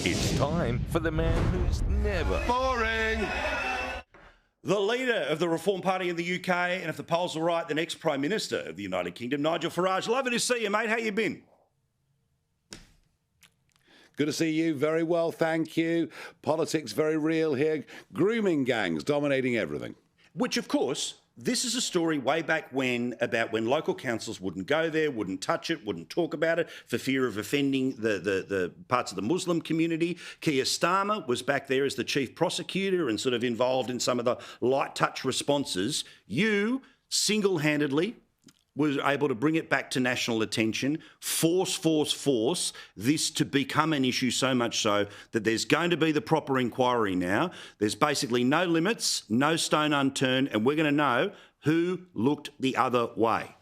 It's time for the man who's never boring. The leader of the Reform Party in the UK, and if the polls are right, the next Prime Minister of the United Kingdom, Nigel Farage. Lovely to see you, mate. How you been? Good to see you. Very well, thank you. Politics very real here. Grooming gangs dominating everything. Which, of course, this is a story way back when about when local councils wouldn't go there, wouldn't touch it, wouldn't talk about it for fear of offending the parts of the Muslim community. Keir Starmer was back there as the chief prosecutor and sort of involved in some of the light touch responses. You single-handedly was able to bring it back to national attention, force this to become an issue, so much so that there's going to be the proper inquiry now. There's basically no limits, no stone unturned, and we're going to know who looked the other way.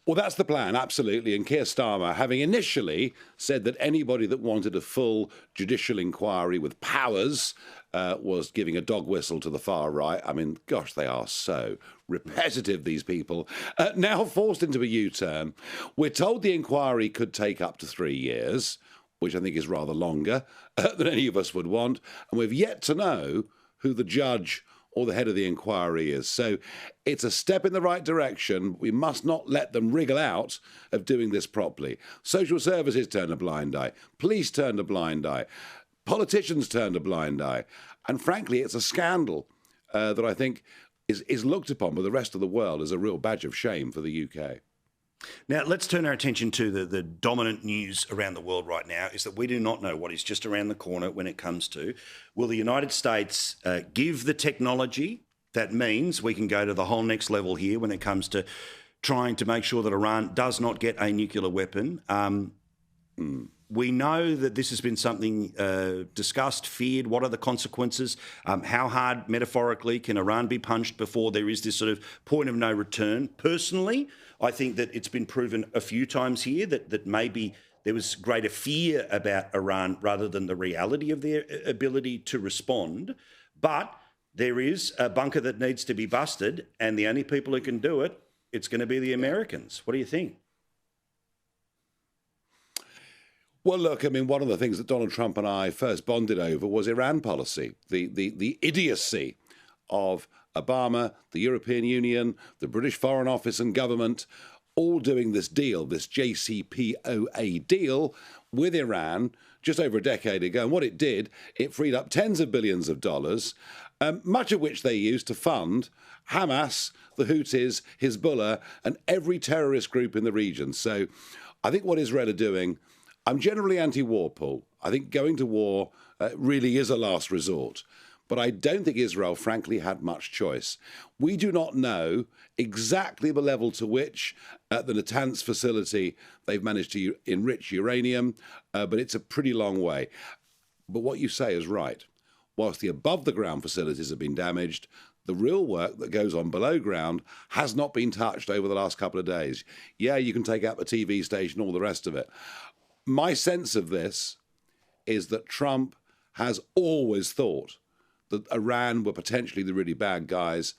Well, that's the plan, absolutely. And Keir Starmer, having initially said that anybody that wanted a full judicial inquiry with powers was giving a dog whistle to the far right. I mean, gosh, they are so repetitive, these people. Now forced into a U-turn. We're told the inquiry could take up to 3 years, which I think is rather longer than any of us would want. And we've yet to know who the judge or the head of the inquiry is. So it's a step in the right direction. We must not let them wriggle out of doing this properly. Social services turn a blind eye. Police turn a blind eye. Politicians turn a blind eye. And frankly, it's a scandal that I think is looked upon by the rest of the world as a real badge of shame for the UK. Now, let's turn our attention to the dominant news around the world right now is that we do not know what is just around the corner when it comes to, will the United States give the technology that means we can go to the whole next level here when it comes to trying to make sure that Iran does not get a nuclear weapon? We know that this has been something discussed, feared. What are the consequences? How hard, metaphorically, can Iran be punched before there is this sort of point of no return? Personally, I think that it's been proven a few times here that maybe there was greater fear about Iran rather than the reality of their ability to respond. But there is a bunker that needs to be busted, and the only people who can do it, it's going to be the Americans. What do you think? Well, look, I mean, one of the things that Donald Trump and I first bonded over was Iran policy, the idiocy of Obama, the European Union, the British Foreign Office and government, all doing this deal, this JCPOA deal with Iran just over a decade ago. And what it did, it freed up tens of billions of dollars, much of which they used to fund Hamas, the Houthis, Hezbollah, and every terrorist group in the region. So I think what Israel are doing, I'm generally anti-war, Paul. I think going to war really is a last resort. But I don't think Israel, frankly, had much choice. We do not know exactly the level to which at the Natanz facility they've managed to enrich uranium, but it's a pretty long way. But what you say is right. Whilst the above-the-ground facilities have been damaged, the real work that goes on below ground has not been touched over the last couple of days. Yeah, you can take out the TV station, all the rest of it. My sense of this is that Trump has always thought that Iran were potentially the really bad guys.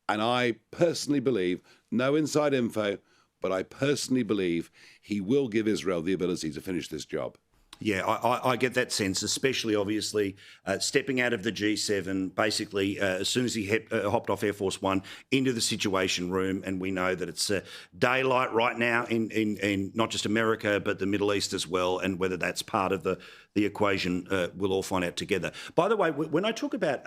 And I personally believe, no inside info, but I personally believe he will give Israel the ability to finish this job. Yeah, I get that sense, especially obviously stepping out of the G7, basically as soon as he hopped off Air Force One into the Situation Room, and we know that it's daylight right now in not just America but the Middle East as well, and whether that's part of the equation, we'll all find out together. By the way, when I talk about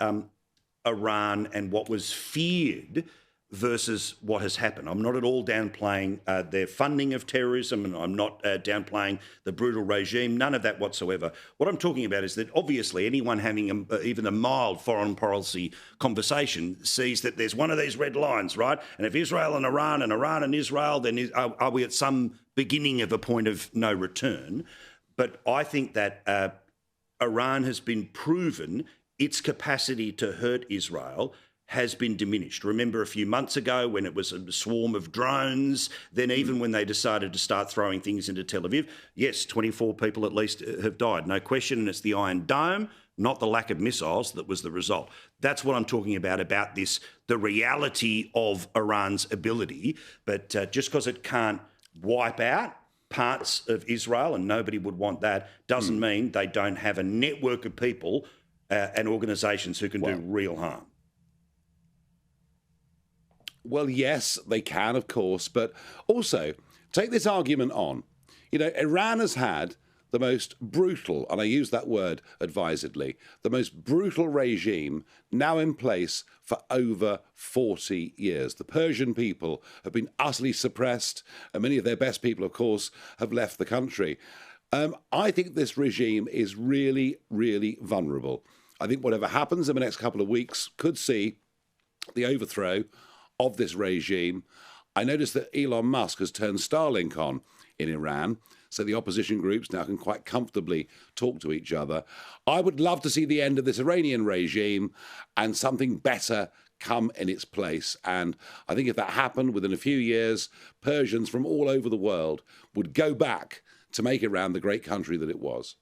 Iran and what was feared versus what has happened. I'm not at all downplaying their funding of terrorism, and I'm not downplaying the brutal regime, none of that whatsoever. What I'm talking about is that obviously anyone having even a mild foreign policy conversation sees that there's one of these red lines, right? And if Israel and Iran and Israel, then are we at some beginning of a point of no return? But I think that Iran has been proven its capacity to hurt Israel has been diminished. Remember a few months ago when it was a swarm of drones, then even when they decided to start throwing things into Tel Aviv, yes, 24 people at least have died, no question, and it's the Iron Dome, not the lack of missiles, that was the result. That's what I'm talking about this, the reality of Iran's ability, but just because it can't wipe out parts of Israel, and nobody would want that, doesn't mean they don't have a network of people and organisations who can do real harm. Well, yes, they can, of course, but also take this argument on. You know, Iran has had the most brutal, and I use that word advisedly, the most brutal regime now in place for over 40 years. The Persian people have been utterly suppressed, and many of their best people, of course, have left the country. I think this regime is really, really vulnerable. I think whatever happens in the next couple of weeks could see the overthrow of this regime. I noticed that Elon Musk has turned Starlink on in Iran, so the opposition groups now can quite comfortably talk to each other. I would love to see the end of this Iranian regime and something better come in its place. And I think if that happened within a few years, Persians from all over the world would go back to make Iran the great country that it was.